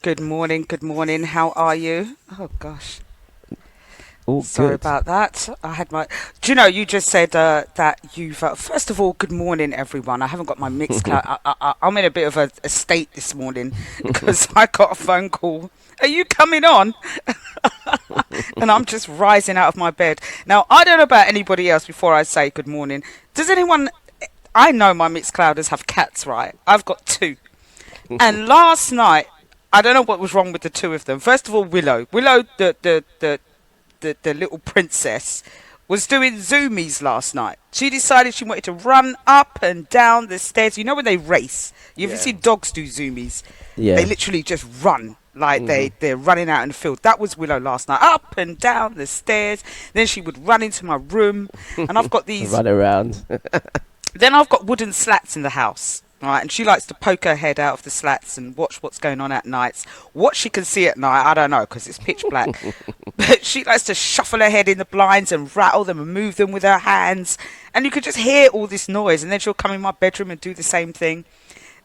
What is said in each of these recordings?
Good morning. Good morning. How are you? Oh gosh. All Sorry good. about that. I had my. Do you know? You just said that you've. First of all, good morning, everyone. I haven't got my mixed cloud. I'm in a bit of a state this morning because I got a phone call. Are you coming on? And I'm just rising out of my bed. Now, I don't know about anybody else before I say good morning. Does anyone. I know my mixed clouders have cats, right? I've got two. And last night, I don't know what was wrong with the two of them. First of all, Willow, the little princess, was doing zoomies last night. She decided she wanted to run up and down the stairs. You know when they race? You ever Yeah. seen dogs do zoomies? They Yeah. literally just run. Like Hmm. they're running out in the field. That was Willow last night, up and down the stairs. Then she would run into my room, and I've got these. Run around. Then I've got wooden slats in the house, right? And she likes to poke her head out of the slats and watch what's going on at nights. What she can see at night, I don't know, because it's pitch black. But she likes to shuffle her head in the blinds and rattle them and move them with her hands. And you could just hear all this noise. And then she'll come in my bedroom and do the same thing.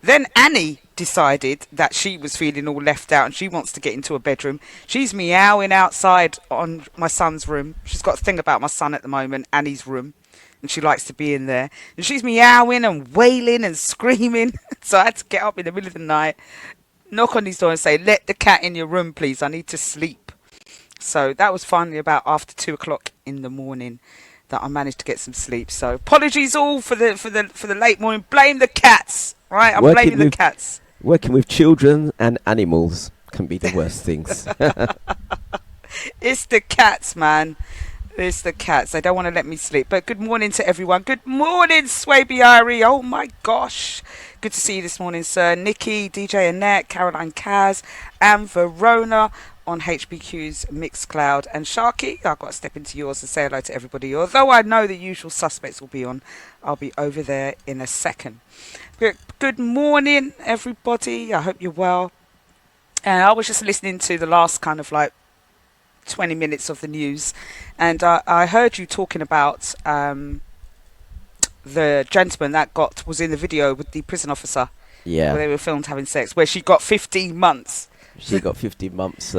Then Annie decided that she was feeling all left out and she wants to get into a bedroom. She's meowing outside on my son's room. She's got a thing about my son at the moment, Annie's room. And she likes to be in there. And she's meowing and wailing and screaming. So I had to get up in the middle of the night, knock on his door and say, let the cat in your room, please. I need to sleep. So that was finally about after 2 o'clock in the morning that I managed to get some sleep. So apologies all for the late morning. Blame the cats, right? I'm Working blaming the with cats. working with children and animals can be the worst things. It's the cats, man. It's the cats. They don't want to let me sleep. But good morning to everyone. Good morning, Swabiari. Oh my gosh. Good to see you this morning, sir. Nikki, DJ Annette, Caroline Kaz, and Verona on HPQ's Mixcloud. And Sharky, I've got to step into yours and say hello to everybody. Although I know the usual suspects will be on, I'll be over there in a second. Good morning, everybody. I hope you're well. And I was just listening to the last kind of like 20 minutes of the news, and I heard you talking about the gentleman that was in the video with the prison officer where Yeah. they were filmed having sex, where she got 15 months. She got 15 months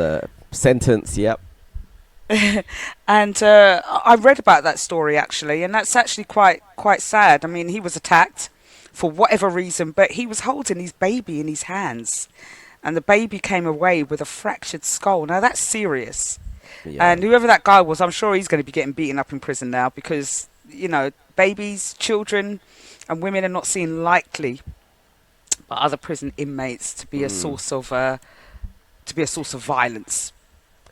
sentence. Yep. And I read about that story actually, and that's actually quite sad. I mean, he was attacked for whatever reason, but he was holding his baby in his hands, and the baby came away with a fractured skull. Now that's serious. Yeah. And whoever that guy was, I'm sure he's going to be getting beaten up in prison now because, you know, babies, children, and women are not seen likely by other prison inmates to be a source of violence.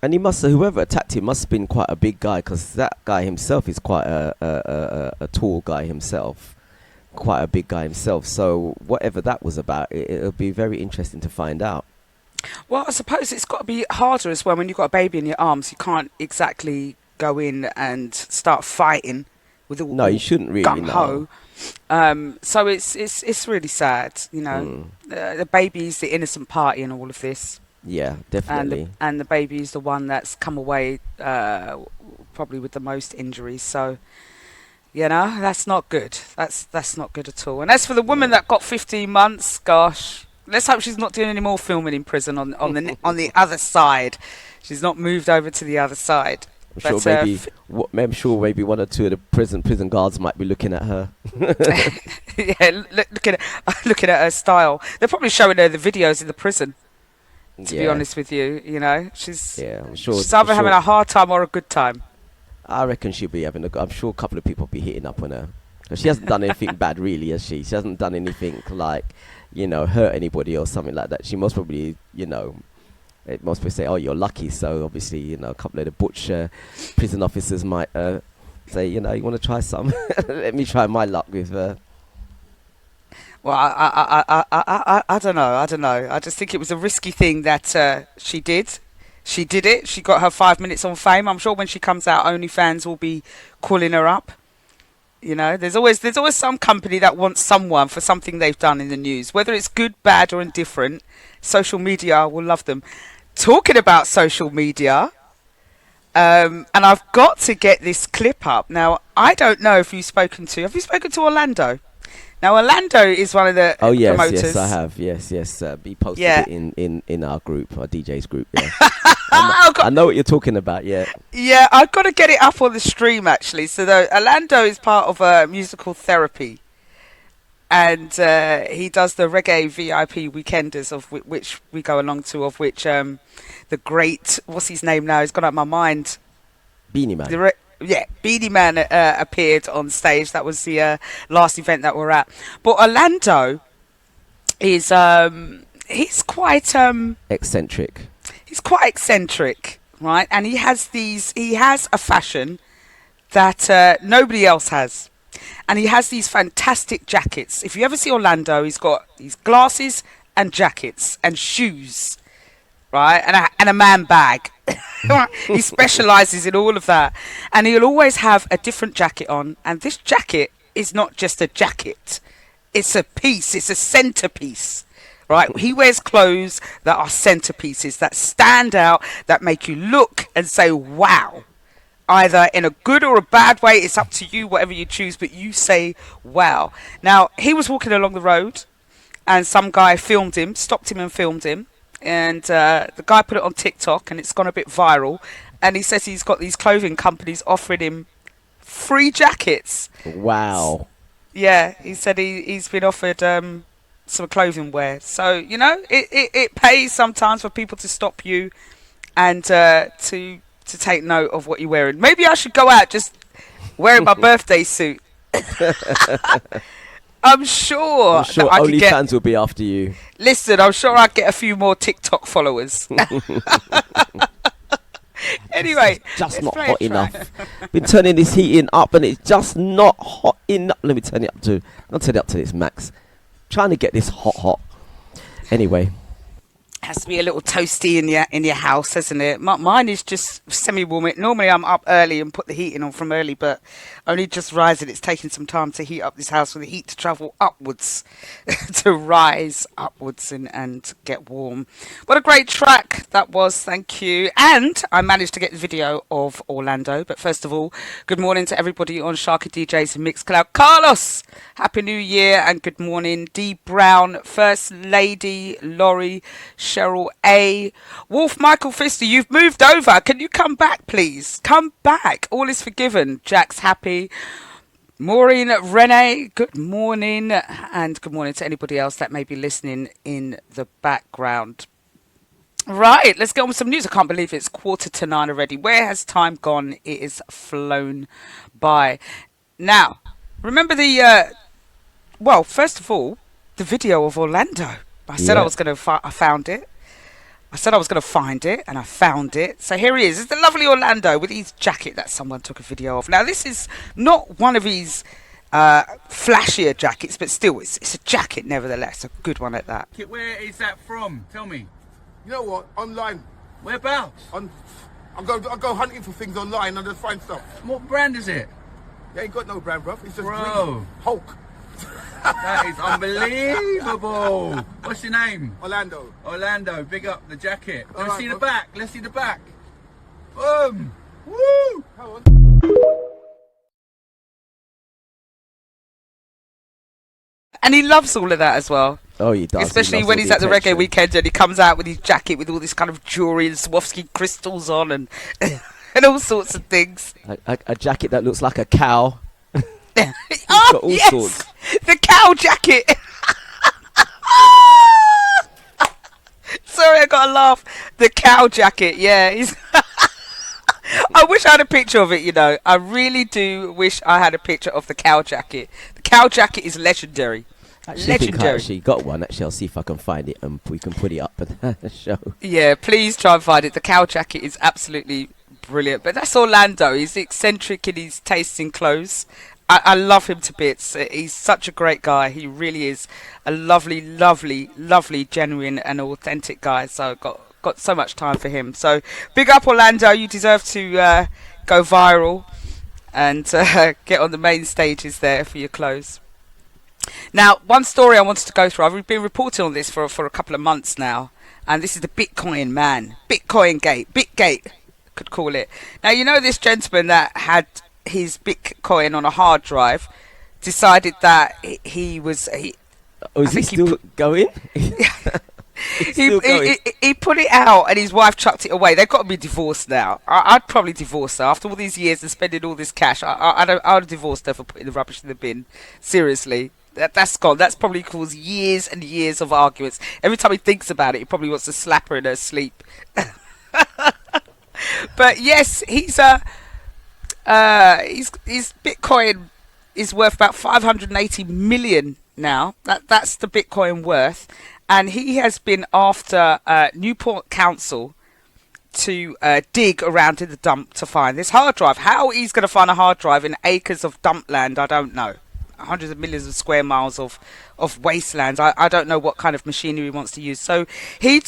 And whoever attacked him must have been quite a big guy, because that guy himself is quite a tall guy himself, quite a big guy himself. So whatever that was about, it'll be very interesting to find out. Well, I suppose it's got to be harder as well when you've got a baby in your arms. You can't exactly go in and start fighting with all No, you shouldn't really. gung No. ho. So it's really sad, you know. The baby's the innocent party in all of this, Yeah, and definitely. the baby's the one that's come away probably with the most injuries. So you know that's not good. That's not good at all. And as for the woman that got 15 months, gosh. Let's hope she's not doing any more filming in prison on the other side. She's not moved over to the other side. I'm sure But I'm sure maybe one or two of the prison guards might be looking at her. yeah, looking at her style. They're probably showing her the videos in the prison. To be honest with you, you know, she's I'm sure. she's either having a hard time or a good time. I reckon she'll be having I'm sure a couple of people will be hitting up on her. 'Cause she hasn't done anything bad, really, has she? She hasn't done anything like, hurt anybody or something like that. She most probably, it most probably say, "Oh, you're lucky." So obviously, a couple of the butch prison officers might say, "You want to try some? Let me try my luck with." Well, I don't know. I don't know. I just think it was a risky thing that she did. She did it. She got her 5 minutes on fame. I'm sure when she comes out, OnlyFans will be calling her up. You know, there's always some company that wants someone for something they've done in the news, whether it's good, bad, or indifferent. Social media will love them. Talking about social media, and I've got to get this clip up now. I don't know if have you spoken to Orlando? Now, Orlando is one of the Oh yes, promoters. yes, I have. Yes, yes. We posted Yeah. it in our group, our DJ's group. Yeah. I've got- I know what you're talking about. Yeah. Yeah, I've got to get it up on the stream actually. So Orlando is part of musical therapy, and he does the reggae VIP weekenders, of which we go along to. Of which the great, what's his name now? He's gone out of my mind. Beanie Man. Yeah, Beanie Man appeared on stage. That was the last event that we're at. But Orlando is he's quite Eccentric. he's quite eccentric, right? And he has a fashion that nobody else has. And he has these fantastic jackets. If you ever see Orlando, he's got these glasses and jackets and shoes, right? And a man bag. He specializes in all of that. And he'll always have a different jacket on. And this jacket is not just a jacket. It's a piece. It's a centerpiece. Right? He wears clothes that are centerpieces, that stand out, that make you look and say, wow. Either in a good or a bad way. It's up to you, whatever you choose. But you say, wow. Now, he was walking along the road and some guy filmed him, stopped him and filmed him. And the guy put it on TikTok and it's gone a bit viral. And he says he's got these clothing companies offering him free jackets. Wow. Yeah, he said he's been offered some clothing wear. So, you know, it pays sometimes for people to stop you and to take note of what you're wearing. Maybe I should go out just wearing my birthday suit. I'm sure I could get... OnlyFans will be after you. Listen, I'm sure I'd get a few more TikTok followers. Anyway, just not hot enough. Been turning this heating up and it's just not hot enough. Let me turn it up to. I'll turn it up to its max. Trying to get this hot. Anyway. Has to be a little toasty in your house, hasn't it? Mine is just semi-warm. Normally I'm up early and put the heating on from early, but only just rising. It's taking some time to heat up this house for the heat to travel upwards, to rise upwards and get warm. What a great track that was, thank you. And I managed to get the video of Orlando. But first of all, good morning to everybody on SharkyDJs and Mixcloud. Carlos, Happy New Year and good morning. D. Brown, First Lady, Laurie, Cheryl A. Wolf Michael Fister, you've moved over. Can you come back, please? Come back. All is forgiven. Jack's happy. Maureen Renee, good morning. And good morning to anybody else that may be listening in the background. Right, let's get on with some news. I can't believe it's 9:15 already. Where has time gone? It is flown by. Now, remember well, first of all, the video of Orlando. I said I was going to I found it. I said I was going to find it, and I found it. So here he is. It's the lovely Orlando with his jacket that someone took a video of. Now, this is not one of his flashier jackets, but still, it's a jacket nevertheless. A good one at that. Where is that from? Tell me. You know what? Online. Whereabouts? I go hunting for things online and just find stuff. What brand is it? You ain't got no brand, bruv. It's just Bro. green. Hulk. That is unbelievable. What's your name? Orlando. Orlando, big up the jacket. All Let's right, see the bro. back. Let's see the back. Boom. Woo. Come on. And he loves all of that as well. Oh, he does. Especially He loves when all he's the at the reggae attention. weekend and he comes out with his jacket with all this kind of jewelry and Swarovski crystals on and and all sorts of things. A jacket that looks like a cow. Oh, got all yes! sorts. The cow jacket! Sorry, I got to laugh. The cow jacket, yeah. I wish I had a picture of it, you know. I really do wish I had a picture of the cow jacket. The cow jacket is legendary. Actually, I think I Legendary. actually got one. Actually, I'll see if I can find it and we can put it up and show. Yeah, please try and find it. The cow jacket is absolutely brilliant. But that's Orlando. He's eccentric in his taste in clothes. I love him to bits. He's such a great guy. He really is a lovely, lovely, lovely, genuine and authentic guy. So got so much time for him. So big up Orlando. You deserve to go viral and get on the main stages there for your clothes. Now, one story I wanted to go through. I've been reporting on this for a couple of months now. And this is the Bitcoin man. Bitcoin gate. Bitgate, could call it. Now, you know this gentleman that had his Bitcoin on a hard drive decided that he was. Oh, is I he think he still going? It's still going. he put it out and his wife chucked it away. They've got to be divorced now. I'd probably divorce her after all these years and spending all this cash. I'd have divorced her for putting the rubbish in the bin. Seriously, that's gone. That's probably caused years and years of arguments. Every time he thinks about it, he probably wants to slap her in her sleep. But yes, his Bitcoin is worth about 580 million now. That's the Bitcoin worth. And he has been after Newport Council to dig around in the dump to find this hard drive. How he's going to find a hard drive in acres of dump land, I don't know. Hundreds of millions of square miles of wastelands. I don't know what kind of machinery he wants to use. So he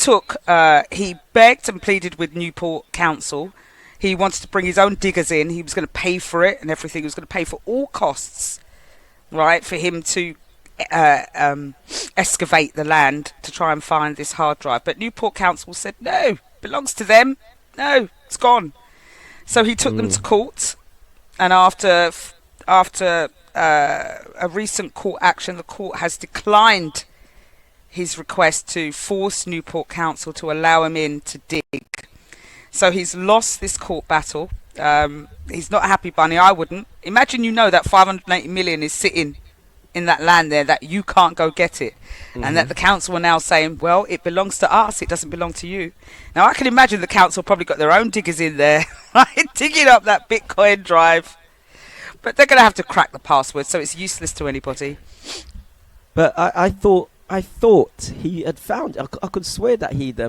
begged and pleaded with Newport Council. He wanted to bring his own diggers in. He was going to pay for it and everything. He was going to pay for all costs, right, for him to excavate the land to try and find this hard drive. But Newport Council said, no, belongs to them. No, it's gone. So he took them to court. And after a recent court action, the court has declined his request to force Newport Council to allow him in to dig. So he's lost this court battle. He's not a happy bunny. I wouldn't. Imagine that 580 million is sitting in that land there, that you can't go get it. And that the council are now saying, well, it belongs to us. It doesn't belong to you. Now, I can imagine the council probably got their own diggers in there, right, digging up that Bitcoin drive. But they're going to have to crack the password, so it's useless to anybody. But I thought he had found. I could swear that he'd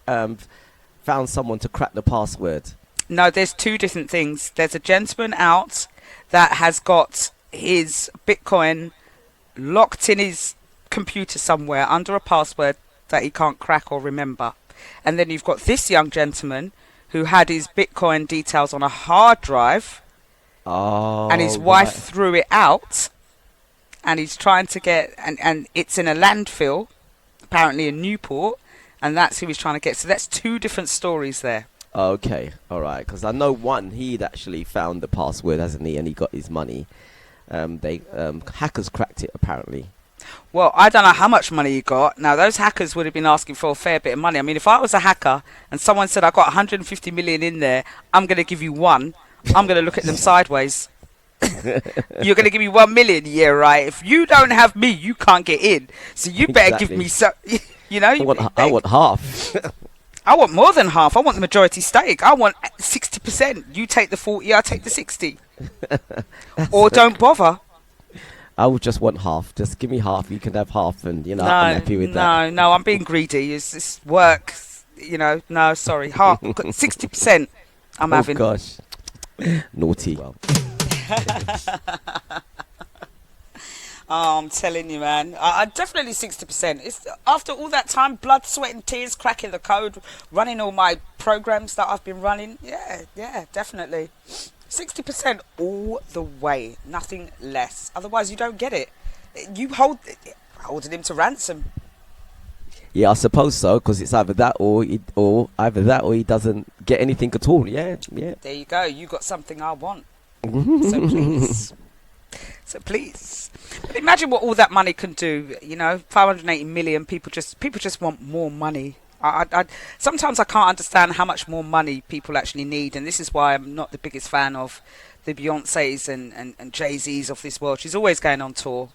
found someone to crack the password. No, there's two different things. There's a gentleman out that has got his Bitcoin locked in his computer somewhere under a password that he can't crack or remember. And then you've got this young gentleman who had his Bitcoin details on a hard drive. Oh, and his wife threw it out, and he's trying to get, and it's in a landfill, apparently in Newport, and that's who he's trying to get. So that's two different stories there. Okay, all right, because I know one, he'd actually found the password, hasn't he, and he got his money. Hackers cracked it, apparently. Well, I don't know how much money he got. Now, those hackers would have been asking for a fair bit of money. I mean, if I was a hacker and someone said, I got 150 million in there, I'm going to give you one, I'm going to look at them sideways. You're going to give me 1 million? Yeah, right. If you don't have me, you can't get in. So you better give me some, I want half. I want more than half. I want the majority stake. I want 60%. You take the 40, I take the 60. Or don't bother. I would just want half. Just give me half. You can have half, and I'm happy with that. No, I'm being greedy. It's work. No, sorry. Half, 60%. I'm having. Oh gosh, naughty. Well. Oh, I'm telling you, man. I definitely 60%. It's after all that time, blood, sweat, and tears, cracking the code, running all my programs that I've been running. Yeah, definitely. 60% all the way, nothing less. Otherwise, you don't get it. You holding him to ransom. Yeah, I suppose so, because it's either that or he doesn't get anything at all. Yeah. There you go. You got something I want. So please. But imagine what all that money can do. 580 million people just want more money. I sometimes I can't understand how much more money people actually need, and this is why I'm not the biggest fan of the Beyoncés and Jay-Z's of this world. She's always going on tour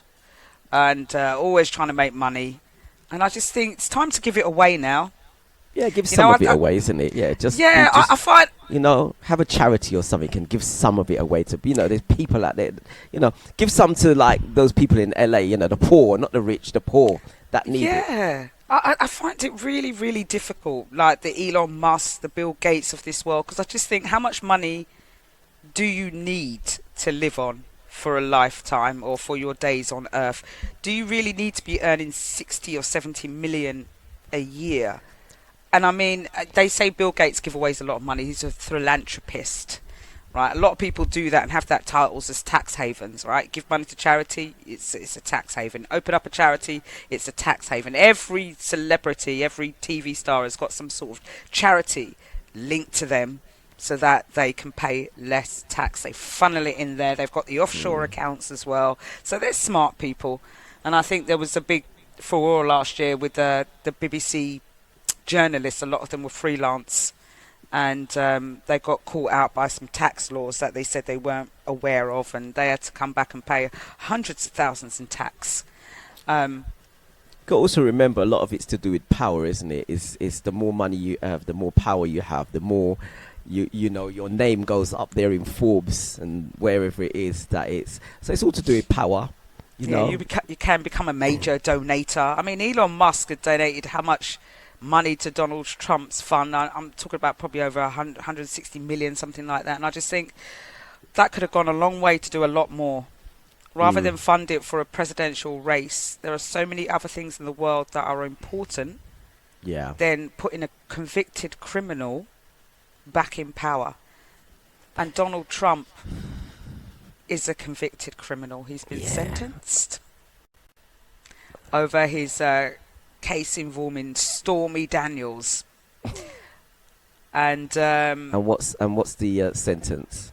and always trying to make money, and I just think it's time to give it away now. Yeah, give some of it away, isn't it? Yeah, I find have a charity or something and give some of it away to there's people out there. Give some to like those people in LA. The poor, not the rich, the poor that need it. Yeah. I find it really, really difficult, like the Elon Musk, the Bill Gates of this world, because I just think, how much money do you need to live on for a lifetime or for your days on Earth? Do you really need to be earning 60 or 70 million a year? And I mean, they say Bill Gates giveaways a lot of money. He's a philanthropist. Right, a lot of people do that and have that titles as tax havens, right? Give money to charity, it's a tax haven. Open up a charity, it's a tax haven. Every celebrity, every TV star has got some sort of charity linked to them. so that they can pay less tax. They funnel it in there. They've got the offshore accounts as well. So they're smart people. And I think there was a big furore last year with the BBC journalists. A lot of them were freelance, and they got caught out by some tax laws that they said they weren't aware of, and they had to come back and pay hundreds of thousands in tax. Got to also remember, a lot of it's to do with power, isn't it? It's the more money you have, the more power you have, the more you know your name goes up there in Forbes and wherever it is that it's. So it's all to do with power. You know, you can become a major donator. I mean, Elon Musk had donated how much money to Donald Trump's fund? I'm talking about probably over 160 million, something like that. And I just think that could have gone a long way to do a lot more. Rather than fund it for a presidential race, there are so many other things in the world that are important than putting a convicted criminal back in power. And Donald Trump is a convicted criminal. He's been sentenced over his case involving Stormy Daniels. And what's the sentence?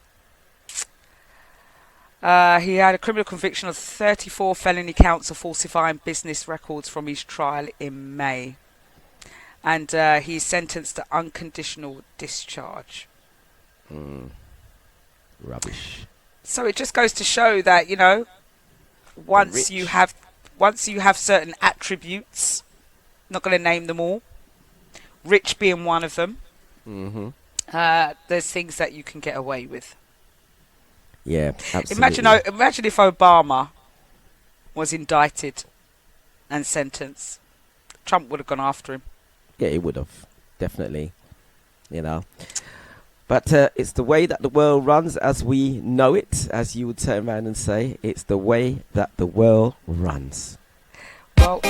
He had a criminal conviction of 34 felony counts of falsifying business records from his trial in May. And he's sentenced to unconditional discharge. Rubbish. So it just goes to show that, you know, once you have certain attributes, not going to name them all, rich being one of them, there's things that you can get away with. Yeah, absolutely. Imagine if Obama was indicted and sentenced. Trump would have gone after him. Yeah, he would have. Definitely. You know. But it's the way that the world runs as we know it, as you would turn around and say. It's the way that the world runs. Well,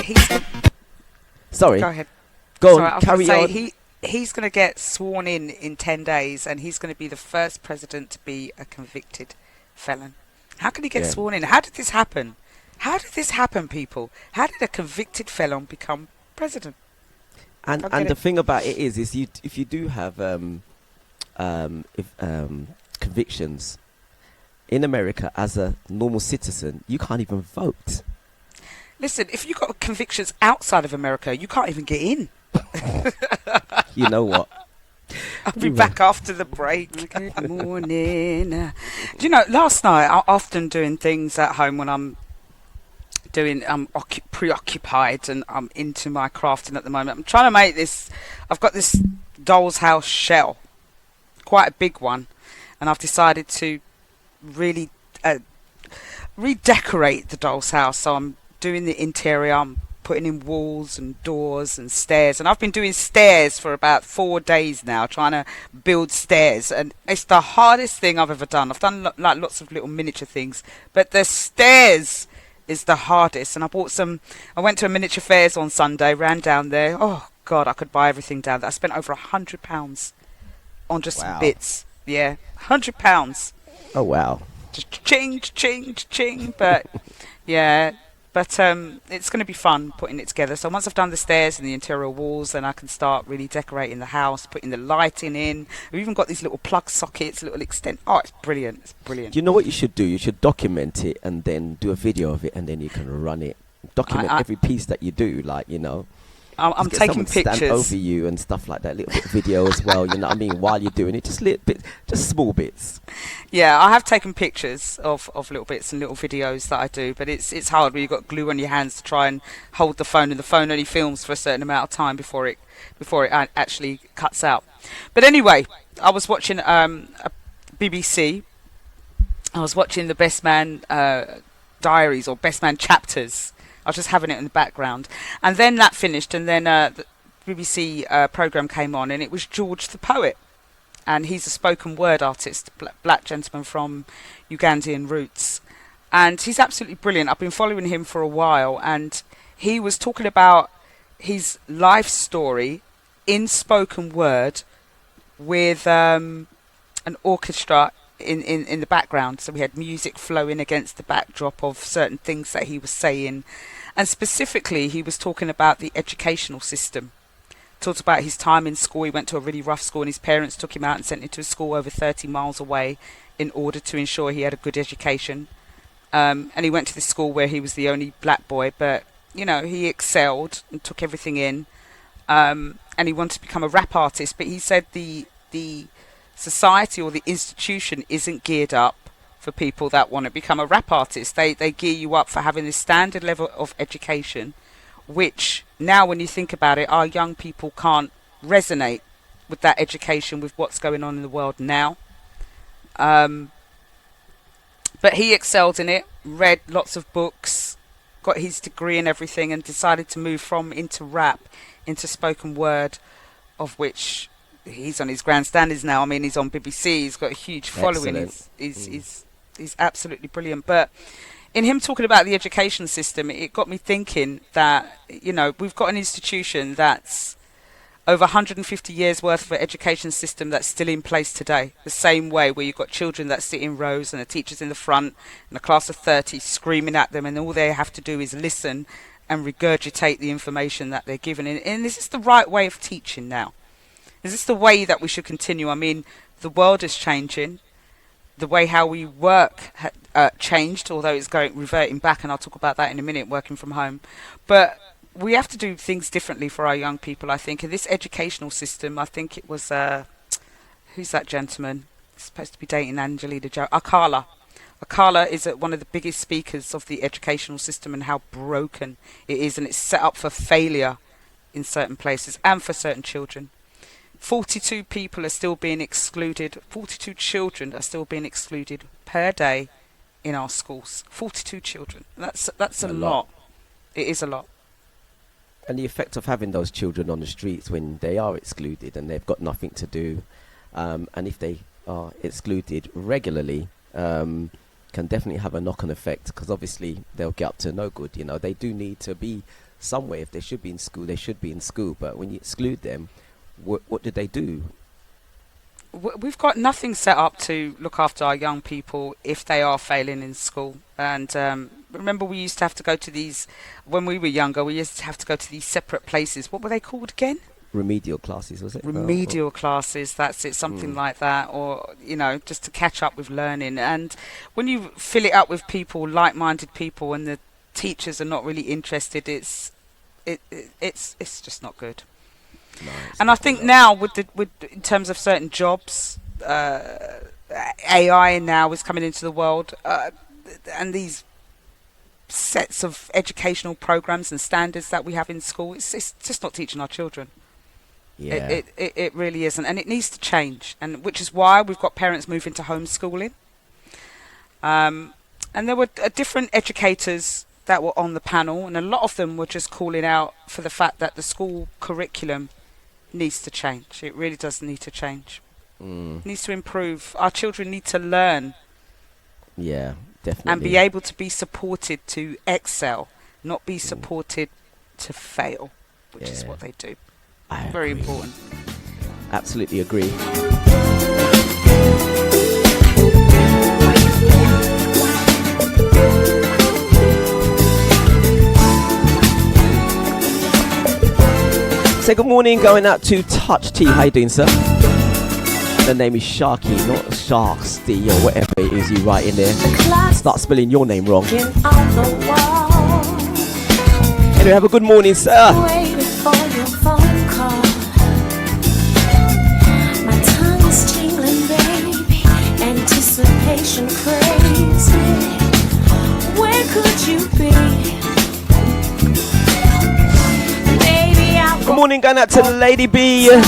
Sorry. Go ahead. Go on, carry on. He's going to get sworn in 10 days, and he's going to be the first president to be a convicted felon. How can he get sworn in? How did this happen? How did this happen, people? How did a convicted felon become president? And the thing about it is if you do have convictions in America as a normal citizen, you can't even vote. Listen, if you've got convictions outside of America, you can't even get in. You know what? I'll be back after the break. Good morning. Do you know, last night, I'm often doing things at home when I'm preoccupied and I'm into my crafting at the moment. I'm trying to make this. I've got this doll's house shell, quite a big one, and I've decided to really redecorate the doll's house. So I'm doing the interior. I'm putting in walls and doors and stairs, and I've been doing stairs for about 4 days now, trying to build stairs, and it's the hardest thing I've ever done. I've done like lots of little miniature things, but the stairs is the hardest. And I went to a miniature fairs on Sunday, ran down there. Oh God, I could buy everything down there. I spent over £100 on just some bits. Yeah, £100. Oh wow. Just ching, but yeah. But it's going to be fun putting it together. So once I've done the stairs and the interior walls, then I can start really decorating the house, putting the lighting in. We've even got these little plug sockets, little extent. Oh, it's brilliant. It's brilliant. Do you know what you should do? You should document it and then do a video of it, and then you can run it. Document every piece that you do, like, you know. I'm taking pictures. Stand over you and stuff like that. Little bit of video as well. You know what I mean? While you're doing it, just little bit, just small bits. Yeah, I have taken pictures of little bits and little videos that I do, but it's hard when you've got glue on your hands to try and hold the phone, and the phone only films for a certain amount of time before it actually cuts out. But anyway, I was watching a BBC. I was watching the Best Man Diaries or Best Man Chapters. I was just having it in the background, and then that finished, and then the BBC program came on, and it was George the Poet, and he's a spoken word artist, black gentleman from Ugandan roots, and he's absolutely brilliant. I've been following him for a while, and he was talking about his life story in spoken word with an orchestra in the background. So we had music flowing against the backdrop of certain things that he was saying, and specifically he was talking about the educational system, talked about his time in school. He went to a really rough school, and his parents took him out and sent him to a school over 30 miles away in order to ensure he had a good education. And he went to this school where he was the only black boy, but, you know, he excelled and took everything in. And he wanted to become a rap artist, but he said the society or the institution isn't geared up for people that want to become a rap artist. They gear you up for having this standard level of education, which now when you think about it, our young people can't resonate with that education, with what's going on in the world now. But he excelled in it, read lots of books, got his degree and everything, and decided to move into rap, into spoken word, of which he's on his grand standards now. I mean, he's on BBC, he's got a huge following. He's absolutely brilliant. But in him talking about the education system, it got me thinking that, you know, we've got an institution that's over 150 years worth of an education system that's still in place today. The same way where you've got children that sit in rows and the teachers in the front and a class of 30 screaming at them, and all they have to do is listen and regurgitate the information that they're given. And is this the right way of teaching now? Is this the way that we should continue? I mean, the world is changing. The way how we work changed, although it's reverting back, and I'll talk about that in a minute, working from home. But we have to do things differently for our young people, I think. And this educational system, I think it was, who's that gentleman? He's supposed to be dating Angelina Jolie. Akala. Akala is one of the biggest speakers of the educational system and how broken it is, and it's set up for failure in certain places and for certain children. 42 people are still being excluded. 42 children are still being excluded per day in our schools. 42 children. That's a lot. It is a lot. And the effect of having those children on the streets when they are excluded and they've got nothing to do, and if they are excluded regularly, can definitely have a knock-on effect, because obviously they'll get up to no good. You know, they do need to be somewhere. If they should be in school, they should be in school. But when you exclude them, what do they do? We've got nothing set up to look after our young people if they are failing in school. And remember, we used to have to go to these, when we were younger, we used to have to go to these separate places. What were they called again? Remedial classes, was it? Remedial classes, that's it, something like that. Or, you know, just to catch up with learning. And when you fill it up with people, like-minded people, and the teachers are not really interested, it's just not good. No, and I think now, with in terms of certain jobs, AI now is coming into the world, and these sets of educational programs and standards that we have in school, it's just not teaching our children. Yeah. It really isn't, and it needs to change, and which is why we've got parents moving to homeschooling. And there were different educators that were on the panel, and a lot of them were just calling out for the fact that the school curriculum needs to change. It really does need to change. It needs to improve. Our children need to learn. Yeah, definitely. And be able to be supported to excel, not be supported to fail, which is what they do. Very important. Absolutely agree. Say good morning, going out to Touch Tea. How you doing, sir? The name is Sharky, not Sharksty or whatever it is you write in there. Start spelling your name wrong. Anyway, have a good morning, sir. Waiting for your phone call. My tongue is tingling, baby. Anticipation crazy. Where could you be? Good morning, going out to Lady B. Or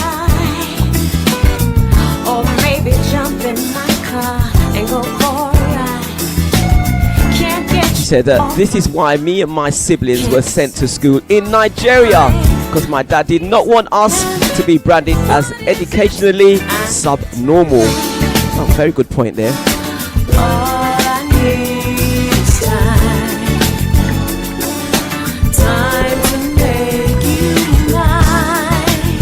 maybe jump in my car and go for a ride. Can't get She said that this is why me and my siblings were sent to school in Nigeria, because my dad did not want us to be branded as educationally subnormal. Oh, very good point there. all I need is time to make you mine,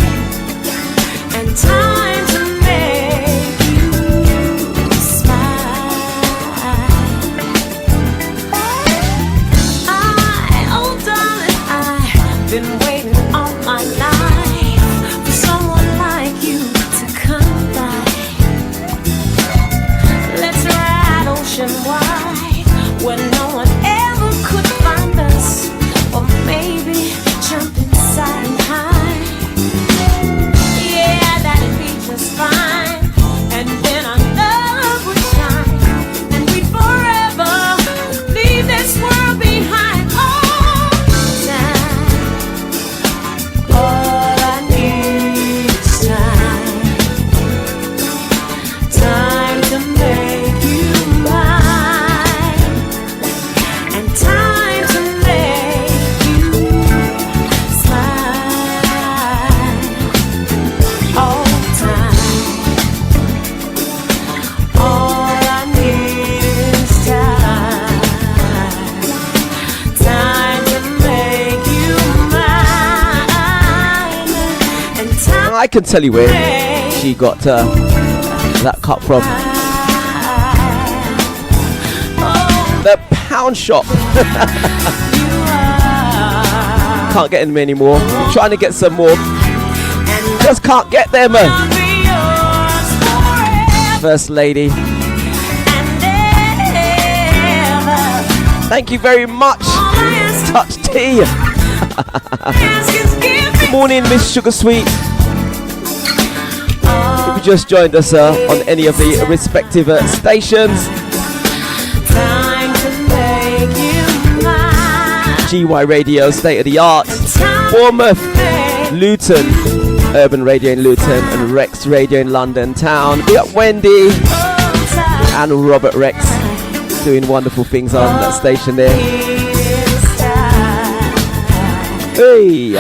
and time to make you smile. Oh darling, I've been waiting all my life I can tell you where she got that cup from. The pound shop. Can't get them anymore. I'm trying to get some more. Just can't get them. First lady. Thank you very much. Touch tea. Good morning, Miss Sugar Sweet. If you just joined us on any of the respective stations, GY Radio, State of the Art, Bournemouth, Luton, Urban Radio in Luton, and Rex Radio in London Town. We got Wendy and Robert Rex doing wonderful things on that station there. Hey!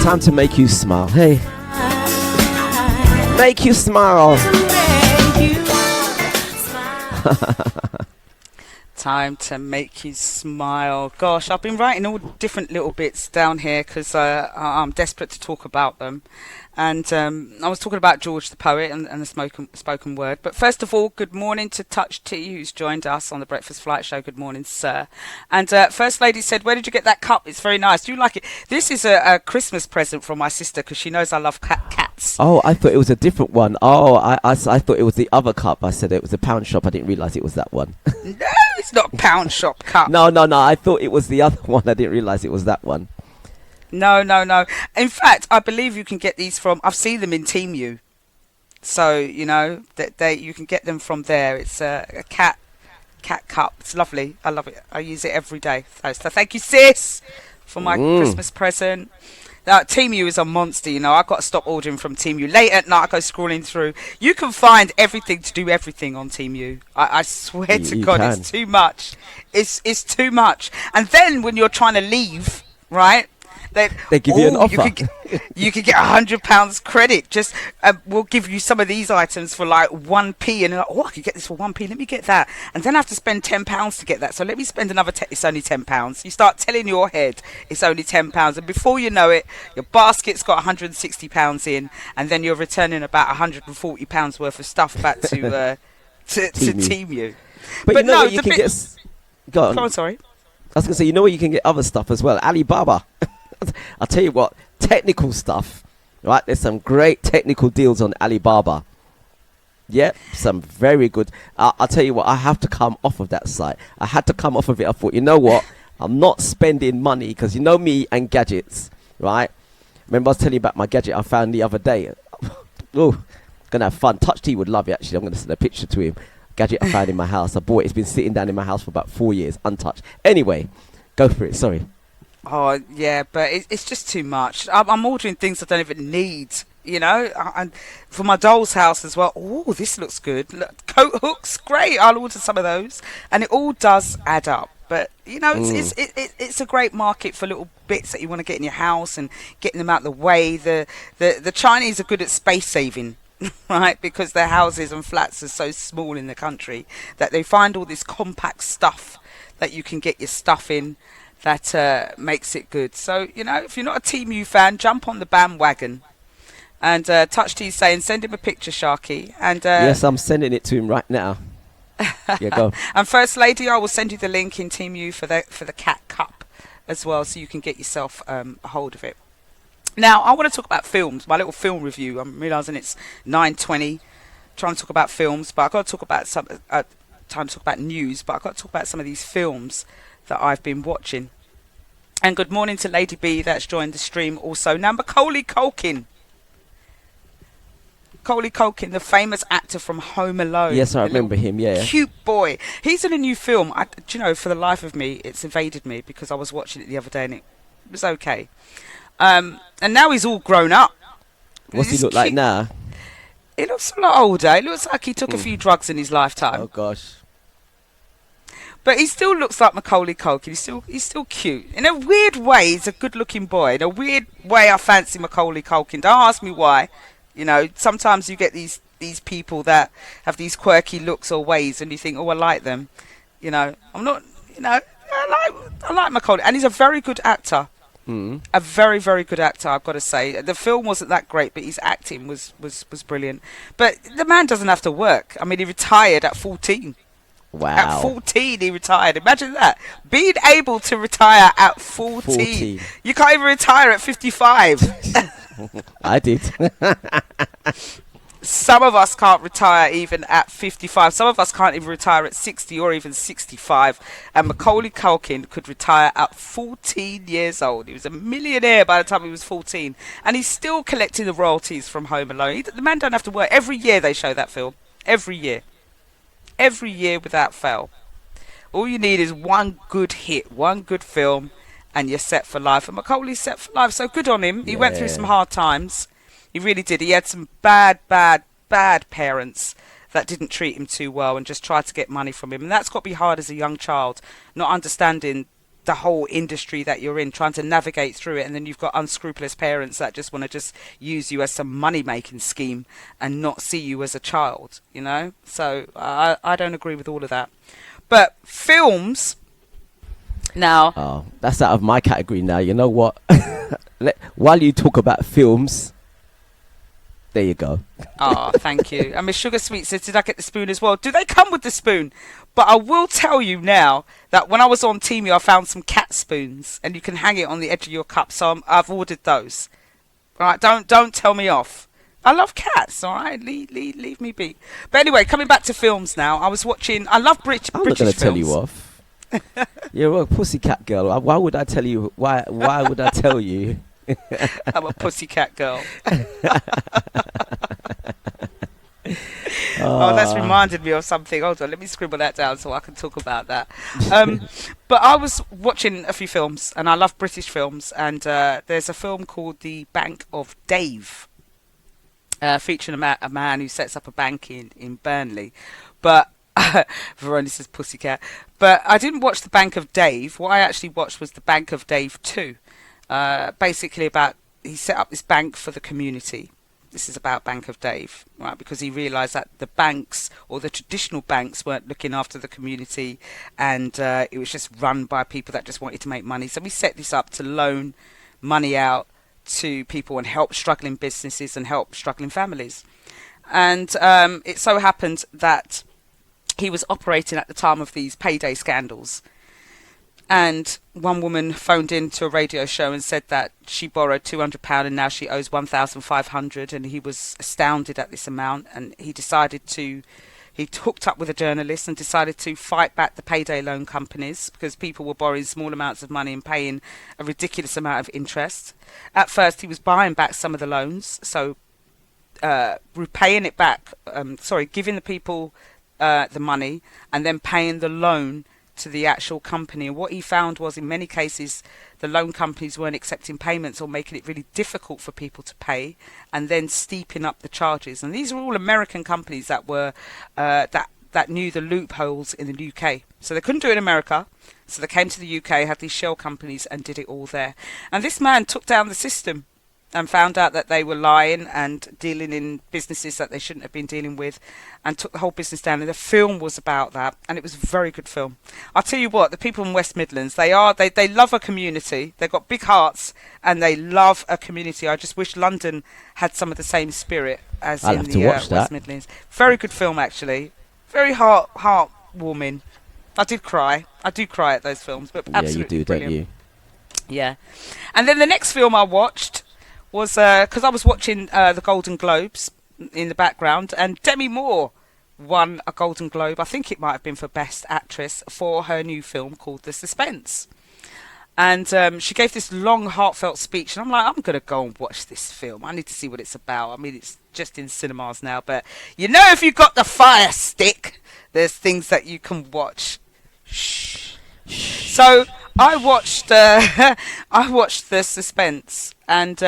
Time to make you smile. Hey. Make you smile. Time to make you smile. Gosh, I've been writing all different little bits down here because I'm desperate to talk about them. And I was talking about George the poet and the spoken word. But first of all, good morning to Touch Tea, who's joined us on the Breakfast Flight Show. Good morning, sir. And First Lady said, where did you get that cup? It's very nice. Do you like it? This is a Christmas present from my sister because she knows I love cats. Oh, I thought it was a different one. Oh, I thought it was the other cup. I said it was a pound shop. I didn't realise it was that one. No, it's not a pound shop cup. No. I thought it was the other one. I didn't realise it was that one. No. In fact, I believe you can get these from. I've seen them in Temu, so you know that you can get them from there. It's a cat cup. It's lovely. I love it. I use it every day. So thank you, sis, for my Christmas present. Now, Temu is a monster. You know, I've got to stop ordering from Temu. Late at night, I go scrolling through. You can find everything to do everything on Temu. I swear to God, can. it's too much. It's too much. And then when you're trying to leave, right? They give you an offer. You could get £100 credit. Just we'll give you some of these items for like 1p, and you're like, I could get this for 1p. Let me get that, and then I have to spend £10 to get that. So let me spend another. It's only £10. You start telling your head it's only £10, and before you know it, your basket's got £160 in, and then you're returning about £140 worth of stuff back to Temu. But you know what you can get. Go on. Oh, sorry. I was gonna say, you know where you can get other stuff as well. Alibaba. I'll tell you what, technical stuff, right? There's some great technical deals on Alibaba. Yep, some very good. I'll tell you what, I have to come off of that site. I had to come off of it. I thought, you know what? I'm not spending money because you know me and gadgets, right? Remember I was telling you about my gadget I found the other day. Oh, gonna have fun. Touch T would love it actually. I'm gonna send a picture to him. Gadget I found in my house. I bought it. It's been sitting down in my house for about 4 years, untouched. Anyway, go for it. Sorry. Oh, yeah, but it's just too much. I'm ordering things I don't even need, you know. And for my doll's house as well. Oh, this looks good. Look, coat hooks, great. I'll order some of those. And it all does add up. But, you know, it's a great market for little bits that you want to get in your house and getting them out of the way. The Chinese are good at space saving. Right, because their houses and flats are so small in the country that they find all this compact stuff that you can get your stuff in that makes it good. So, you know, if you're not a Temu fan, jump on the bandwagon. And Touch T saying, send him a picture, Sharky. And yes, I'm sending it to him right now. Yeah, go. And First Lady, I will send you the link in Temu for the cat cup as well, so you can get yourself a hold of it. Now, I want to talk about films, my little film review. I'm realising it's 9:20, trying to talk about films, but I've got to talk about time to talk about news, but I've got to talk about some of these films that I've been watching. And good morning to Lady B that's joined the stream also. Now, Macaulay Culkin. Macaulay Culkin, the famous actor from Home Alone. Yes, I remember him, yeah. Cute boy. He's in a new film. Do you know, for the life of me, it's evaded me because I was watching it the other day and it was okay. And now he's all grown up. What's he look like now? He looks a lot older. It looks like he took a few drugs in his lifetime. Oh, gosh. But he still looks like Macaulay Culkin. He's still cute. In a weird way, he's a good-looking boy. In a weird way, I fancy Macaulay Culkin. Don't ask me why. You know, sometimes you get these people that have these quirky looks or ways, and you think, oh, I like them. You know, I'm not. You know, I like Macaulay, and he's a very good actor. A very, very good actor, I've got to say. The film wasn't that great, but his acting was brilliant. But the man doesn't have to work. I mean, he retired at 14. Wow. At 14, he retired. Imagine that. Being able to retire at 14. You can't even retire at 55. I did. Some of us can't retire even at 55. Some of us can't even retire at 60 or even 65. And Macaulay Culkin could retire at 14 years old. He was a millionaire by the time he was 14. And he's still collecting the royalties from Home Alone. The man don't have to work. Every year they show that film. Every year. Every year without fail. All you need is one good hit, one good film, and you're set for life. And Macaulay's set for life. So good on him. He went through some hard times. He really did. He had some bad parents that didn't treat him too well and just tried to get money from him. And that's got to be hard as a young child, not understanding the whole industry that you're in, trying to navigate through it. And then you've got unscrupulous parents that just want to just use you as some money-making scheme and not see you as a child, you know? So I don't agree with all of that. But films... Now... Oh, that's out of my category now. You know what? While you talk about films... There you go. Oh, thank you. And Miss Sugar Sweet says, did I get the spoon as well? Do they come with the spoon? But I will tell you now that when I was on Teemu, I found some cat spoons, and you can hang it on the edge of your cup. So I've ordered those. All right, don't tell me off. I love cats. All right, leave me be. But anyway, coming back to films now. I was watching. I love British films. I'm not going to tell you off. You're a pussycat girl. Why would I tell you? Why would I tell you? I'm a pussycat girl. Oh, that's reminded me of something. Hold on, let me scribble that down so I can talk about that. But I was watching a few films, and I love British films, and there's a film called The Bank of Dave, featuring a man who sets up a bank in Burnley. But Veronica says pussycat. But I didn't watch The Bank of Dave. What I actually watched was The Bank of Dave 2. Basically about, he set up this bank for the community. This is about Bank of Dave, right? Because he realised that the banks, or the traditional banks, weren't looking after the community, and it was just run by people that just wanted to make money. So we set this up to loan money out to people and help struggling businesses and help struggling families. And it so happened that he was operating at the time of these payday scandals. And one woman phoned in to a radio show and said that she borrowed £200 and now she owes £1,500, and he was astounded at this amount, and he hooked up with a journalist and decided to fight back the payday loan companies, because people were borrowing small amounts of money and paying a ridiculous amount of interest. At first he was buying back some of the loans, so repaying it back, giving the people the money and then paying the loan to the actual company. And what he found was, in many cases, the loan companies weren't accepting payments or making it really difficult for people to pay, and then steeping up the charges. And these are all American companies that were that knew the loopholes in the UK. So they couldn't do it in America, so they came to the UK, had these shell companies, and did it all there. And this man took down the system and found out that they were lying and dealing in businesses that they shouldn't have been dealing with, and took the whole business down. And the film was about that, and it was a very good film. I'll tell you what, the people in West Midlands, they love a community. They've got big hearts, and they love a community. I just wish London had some of the same spirit as in the West Midlands. Very good film, actually. Very heartwarming. I did cry. I do cry at those films, but absolutely brilliant. Don't you? Yeah. And then the next film I watched was because I was watching the Golden Globes in the background, and Demi Moore won a Golden Globe. I think it might have been for Best Actress for her new film called The Suspense. And she gave this long, heartfelt speech, and I'm like, I'm going to go and watch this film. I need to see what it's about. I mean, it's just in cinemas now, but you know, if you've got the Fire Stick, there's things that you can watch. Shh. So I watched The Suspense, and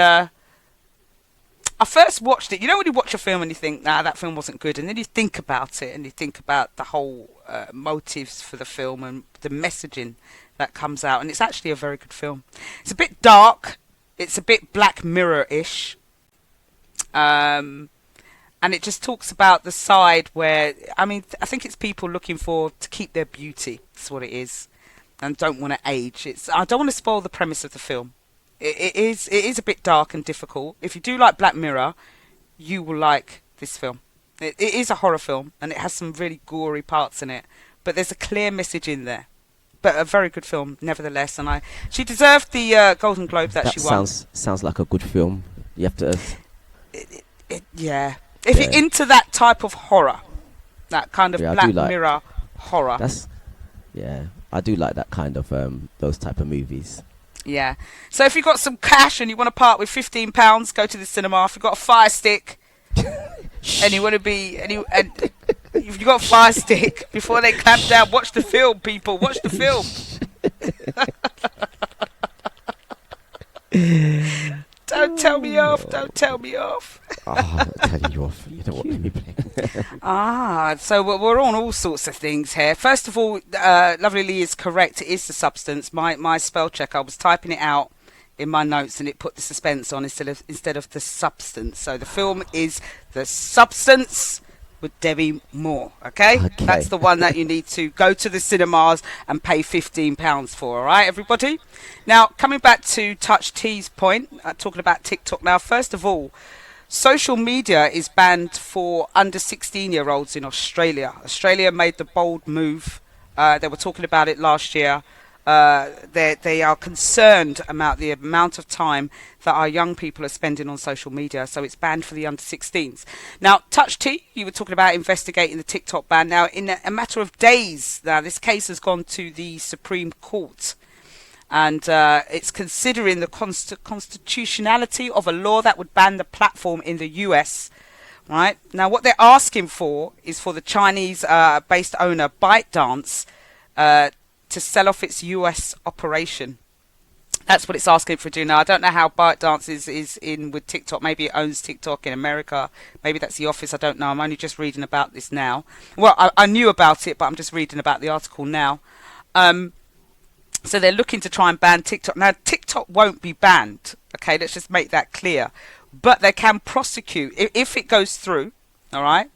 I first watched it. You know when you watch a film and you think, nah, that film wasn't good, and then you think about it and you think about the whole motives for the film and the messaging that comes out, and it's actually a very good film. It's a bit dark, it's a bit Black Mirror-ish, and it just talks about the side where, I mean, I think it's people looking to keep their beauty. That's what it is. and don't want to age. I don't want to spoil the premise of the film. It is a bit dark and difficult. If you do like Black Mirror, you will like this film. It is a horror film, and it has some really gory parts in it, but there's a clear message in there. But a very good film, nevertheless. And she deserved the Golden Globe that she won. Sounds like a good film. You have to. Yeah. If you're into that type of horror, that kind of Black Mirror horror. I do like that kind of those type of movies. Yeah. So if you've got some cash and you want to part with £15, go to the cinema. If you've got a fire stick and you want to be and if you've got a fire stick, before they clamp down, watch the film, people. Watch the film. Don't tell me off. Don't tell me off. I'm telling you off. You don't want me playing. So we're on all sorts of things here. First of all, Lovely Lee is correct. It is the substance. My spell check, I was typing it out in my notes and it put the suspense on instead of the substance. So the film is The Substance with Debbie Moore. Okay? That's the one that you need to go to the cinemas and pay £15 for. All right, everybody? Now, coming back to Touch T's point, talking about TikTok now. First of all, social media is banned for under 16-year-olds in Australia. Australia made the bold move. They were talking about it last year. They are concerned about the amount of time that our young people are spending on social media, so it's banned for the under 16s. Now, Touch T, you were talking about investigating the TikTok ban. Now, in a matter of days, now this case has gone to the Supreme Court, and it's considering the constitutionality of a law that would ban the platform in the US. Right now, what they're asking for is for the Chinese-based owner ByteDance to sell off its US operation. That's what it's asking for to do now. I don't know how ByteDance is in with TikTok. Maybe it owns TikTok in America. Maybe that's the office. I don't know. I'm only just reading about this now. Well, I knew about it, but I'm just reading about the article now. So they're looking to try and ban TikTok. Now, TikTok won't be banned. Okay, let's just make that clear. But they can prosecute if it goes through. All right.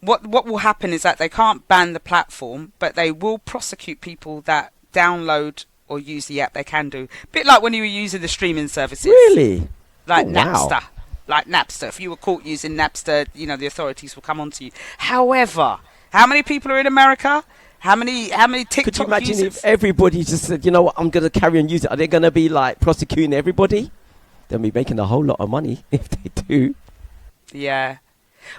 What will happen is that they can't ban the platform, but they will prosecute people that download or use the app. They can do. A bit like when you were using the streaming services. Really? Like Napster. Wow. Like Napster. If you were caught using Napster, the authorities will come onto you. However, how many people are in America? How many TikTok Could you imagine users? if everybody just said, you know what, I'm going to carry on using it? Are they going to be like prosecuting everybody? They'll be making a whole lot of money if they do. Yeah.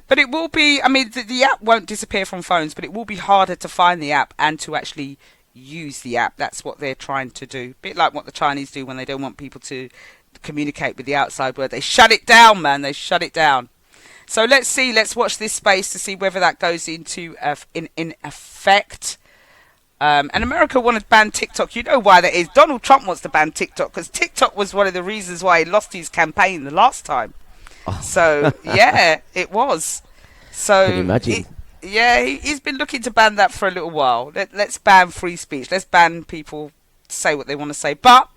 But it will be, the app won't disappear from phones, but it will be harder to find the app and to actually use the app. That's what they're trying to do. A bit like what the Chinese do when they don't want people to communicate with the outside world. They shut it down, man. They shut it down. So let's watch this space to see whether that goes into in effect. And America wanted to ban TikTok. You know why that is. Donald Trump wants to ban TikTok because TikTok was one of the reasons why he lost his campaign the last time. So yeah, it was. So can you imagine? He's been looking to ban that for a little while. Let's ban free speech. Let's ban people to say what they want to say. But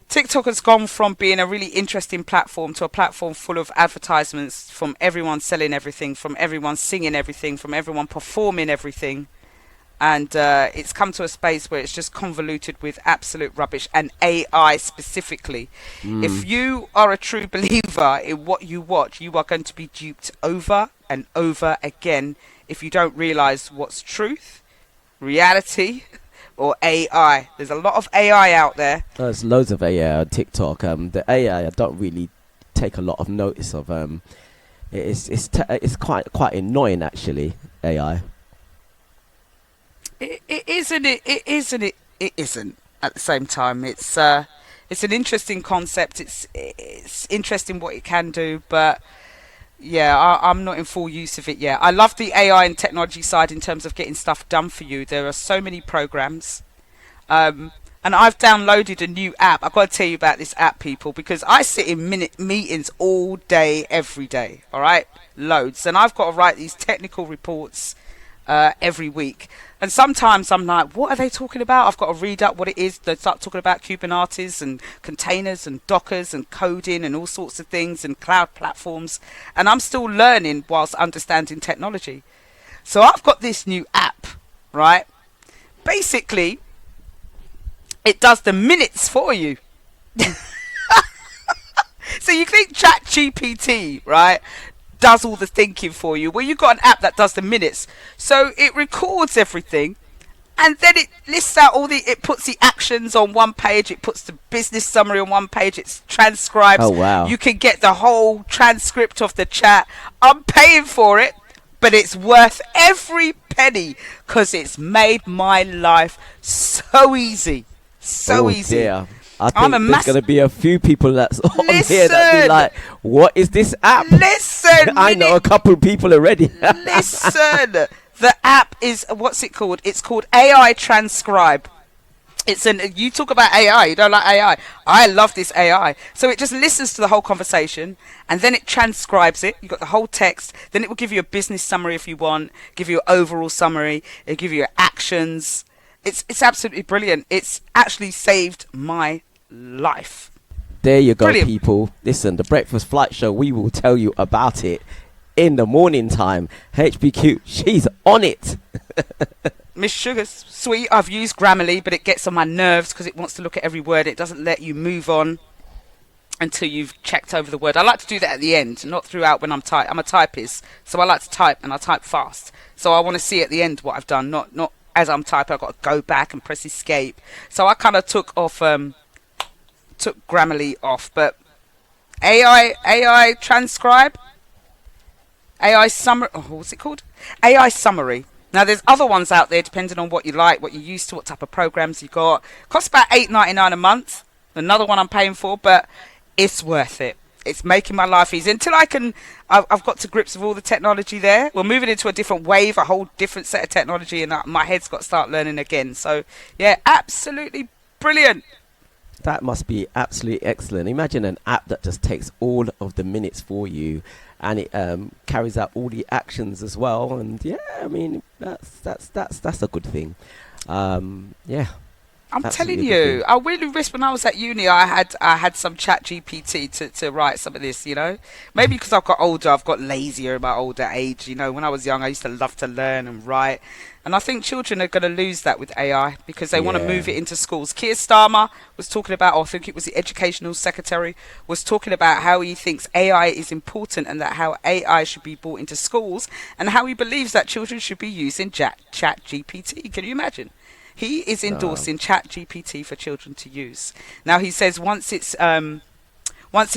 TikTok has gone from being a really interesting platform to a platform full of advertisements from everyone selling everything, from everyone singing everything, from everyone performing everything. And it's come to a space where it's just convoluted with absolute rubbish and AI specifically. If you are a true believer in what you watch, you are going to be duped over and over again if you don't realize what's truth, reality, or AI. There's a lot of AI out there. There's loads of AI on TikTok. The AI I don't really take a lot of notice of. It's quite annoying actually. AI. It isn't. It isn't. At the same time, it's an interesting concept. It's interesting what it can do, but yeah, I'm not in full use of it yet. I love the AI and technology side in terms of getting stuff done for you. There are so many programs, and I've downloaded a new app. I've got to tell you about this app, people, because I sit in meetings all day, every day. All right, loads, and I've got to write these technical reports every week. And sometimes I'm like, what are they talking about? I've got to read up what it is. They start talking about Kubernetes and containers and Dockers and coding and all sorts of things and cloud platforms. And I'm still learning whilst understanding technology. So I've got this new app, right? Basically, it does the minutes for you. So you think ChatGPT, right, does all the thinking for you? Well, you've got an app that does the minutes. So it records everything, and then it lists out it puts the actions on one page, it puts the business summary on one page, it transcribes. Oh, wow. You can get the whole transcript of the chat. I'm paying for it, but it's worth every penny because it's made my life so easy. So easy. Dear. I I'm think a there's going to be a few people that's on here that be Listen. like, what is this app? Listen, I know a couple of people already. listen. The app is, what's it called? It's called AI Transcribe. You talk about AI, you don't like AI. I love this AI. So it just listens to the whole conversation and then it transcribes it. You've got the whole text. Then it will give you a business summary if you want, give you an overall summary, it'll give you your actions. It's absolutely brilliant. It's actually saved my life. There you go, Brilliant. people. Listen, the Breakfast Flight Show, we will tell you about it in the morning time. HPQ, she's on it. Miss Sugar's sweet. I've used Grammarly, but it gets on my nerves because it wants to look at every word. It doesn't let you move on until you've checked over the word. I like to do that at the end, not throughout when I'm a typist, so I like to type, and I type fast. So I want to see at the end what I've done, not as I'm typing. I've got to go back and press escape. So I kind of took Grammarly off, but AI Transcribe, AI Summary, what's it called? AI Summary. Now there's other ones out there depending on what you like, what you're used to, what type of programs you got. Costs about $8.99 a month. Another one I'm paying for, but it's worth it. It's making my life easy until I've got to grips with all the technology there. We're moving into a different wave, a whole different set of technology, and my head's got to start learning again. So yeah, absolutely brilliant. That must be absolutely excellent. Imagine an app that just takes all of the minutes for you, and it carries out all the actions as well. And yeah, I mean that's a good thing. Yeah. I'm Absolutely telling good you, thing. I really wish when I was at uni I had some chat GPT to write some of this, you know. Maybe because I've got older, I've got lazier in my older age, you know. When I was young I used to love to learn and write. And I think children are going to lose that with AI because they want to move it into schools. Keir Starmer was talking about, or I think it was the educational secretary, was talking about how he thinks AI is important and that how AI should be brought into schools and how he believes that children should be using chat GPT. Can you imagine? He is endorsing chat GPT for children to use. Now he says once it's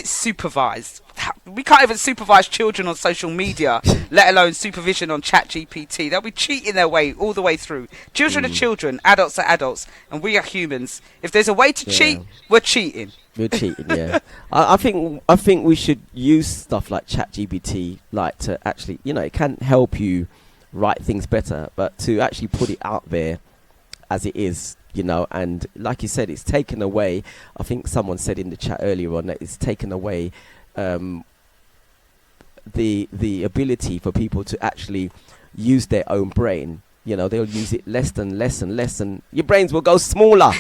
supervised, we can't even supervise children on social media, let alone supervision on chat GPT. They'll be cheating their way all the way through. Children are children, adults are adults, and we are humans. If there's a way to cheat, we're cheating. We're cheating, yeah. I think we should use stuff like ChatGPT, like to actually, you know, it can help you write things better, but to actually put it out there as it is, you know, and like you said, it's taken away. I think someone said in the chat earlier on that it's taken away the ability for people to actually use their own brain. You know, they'll use it less and less, and your brains will go smaller.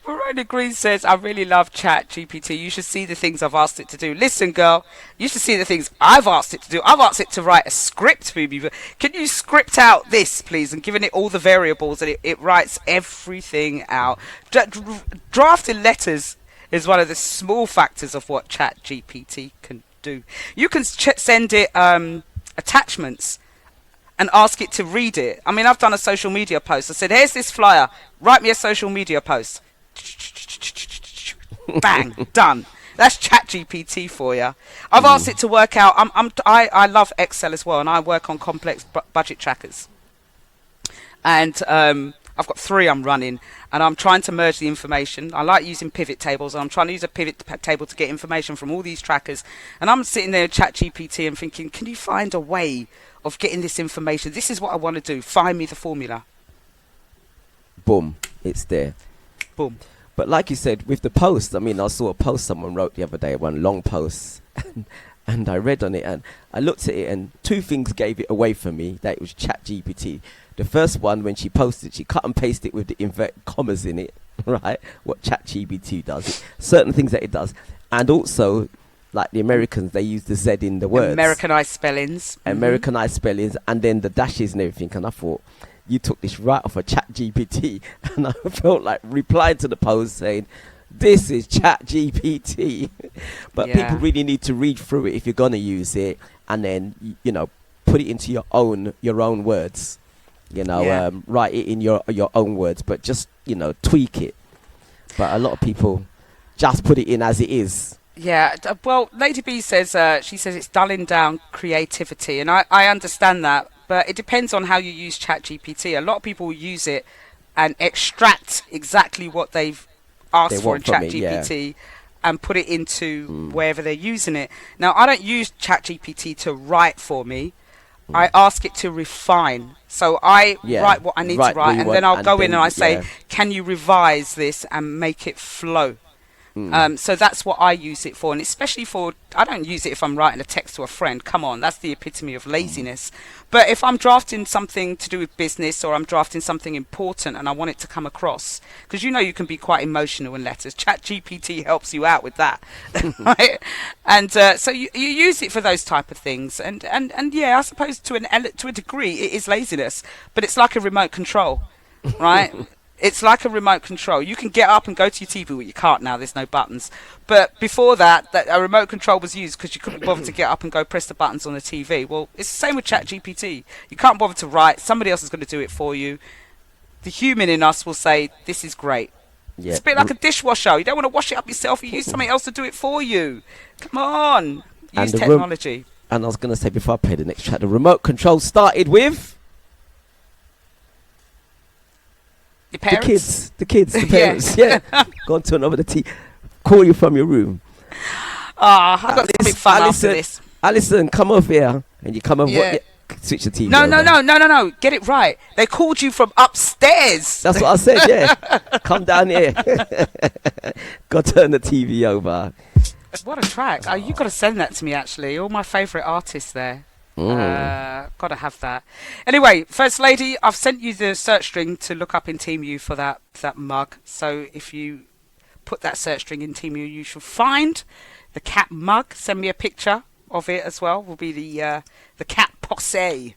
Verona Green says, I really love chat GPT. You should see the things I've asked it to do. Listen, girl, you should see the things I've asked it to do. I've asked it to write a script for me. Can you script out this, please? And giving it all the variables, and it writes everything out. Drafting letters is one of the small factors of what chat GPT can do. You can send it attachments and ask it to read it. I mean, I've done a social media post. I said, here's this flyer. Write me a social media post. Bang, done. That's ChatGPT for you. I've asked it to work out. I love Excel as well, and I work on complex budget trackers. And I've got 3 I'm running, and I'm trying to merge the information. I like using pivot tables, and I'm trying to use a pivot table to get information from all these trackers. And I'm sitting there with ChatGPT and thinking, can you find a way of getting this information? This is what I want to do. Find me the formula. Boom, it's there. Boom. But like you said, with the post, I mean, I saw a post someone wrote the other day, one long post, and I read on it, and I looked at it, and 2 things gave it away for me, that it was ChatGPT. The first one, when she posted, she cut and pasted it with the inverted commas in it, right? What ChatGPT does, certain things that it does, and also, like the Americans, they use the Z in the words. Americanized spellings. Americanized spellings, and then the dashes and everything. And I thought, you took this right off a Chat GPT, and I felt like replying to the post saying, "This is Chat GPT." But Yeah. people really need to read through it if you're gonna use it, and then put it into your own words. Yeah. Write it in your own words, but just tweak it. But a lot of people just put it in as it is. Yeah, well, Lady B says she says it's dulling down creativity, and I understand that, but it depends on how you use ChatGPT. A lot of people use it and extract exactly what they've asked They for in want from it, ChatGPT and put it into wherever they're using it. Now, I don't use ChatGPT to write for me. I ask it to refine. So I write what I need to Write what write, you and want, then I'll and go in then, and I say, yeah. can you revise this and make it flow? So that's what I use it for, and especially I don't use it if I'm writing a text to a friend. Come on, that's the epitome of laziness. But if I'm drafting something to do with business, or I'm drafting something important and I want it to come across, because you can be quite emotional in letters. ChatGPT helps you out with that, right? And so you use it for those type of things, and yeah, I suppose to a degree it is laziness, but it's like a remote control, right? It's like a remote control. You can get up and go to your TV. Well, you can't now. There's no buttons. But before that a remote control was used because you couldn't bother to get up and go press the buttons on the TV. Well, it's the same with ChatGPT. You can't bother to write. Somebody else is going to do it for you. The human in us will say, this is great. Yeah. It's a bit like a dishwasher. You don't want to wash it up yourself. You use something else to do it for you. Come on. Use technology. And I was going to say, before I play the next track, the remote control started with... Your parents? The kids, the parents. Yeah. Gone to another call you from your room. I've got something fun after this. Alison, come over here. And you come over. Yeah. Switch the TV. No. Get it right. They called you from upstairs. That's what I said, yeah. Come down here. Got to turn the TV over. What a track. You got to send that to me, actually. All my favourite artists there. Got to have that. Anyway, First Lady, I've sent you the search string to look up in Team U for that mug. So if you put that search string in Team U, you shall find the cat mug. Send me a picture of it as well. Will be the cat posse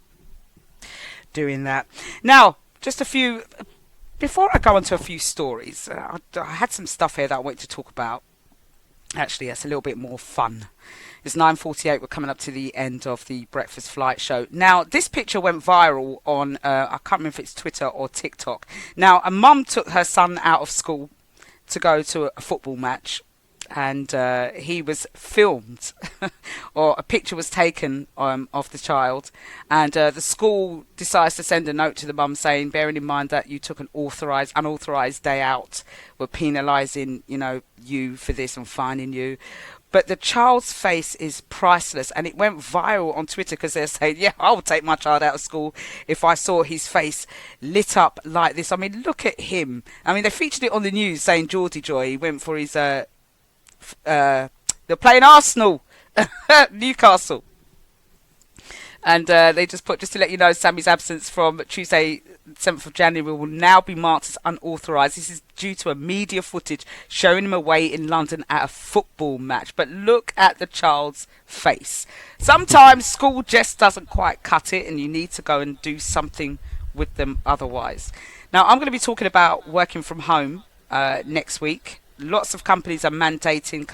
doing that. Now, just a few... Before I go on to a few stories, I had some stuff here that I wanted to talk about. Actually, that's a little bit more fun. It's 9:48. We're coming up to the end of the Breakfast Flight show. Now, this picture went viral on, I can't remember if it's Twitter or TikTok. Now, a mum took her son out of school to go to a football match, and he was filmed, or a picture was taken of the child, and the school decides to send a note to the mum saying, bearing in mind that you took an unauthorised day out, we're penalising, you for this and fining you. But the child's face is priceless, and it went viral on Twitter because they're saying, yeah, I would take my child out of school if I saw his face lit up like this. I mean, look at him. I mean, they featured it on the news saying Geordie Joy, he went for his, they're playing Arsenal, Newcastle. And they just put, just to let you know, Sammy's absence from Tuesday, 7th of January will now be marked as unauthorised. This is due to a media footage showing him away in London at a football match. But look at the child's face. Sometimes school just doesn't quite cut it, and you need to go and do something with them otherwise. Now, I'm going to be talking about working from home next week. Lots of companies are mandating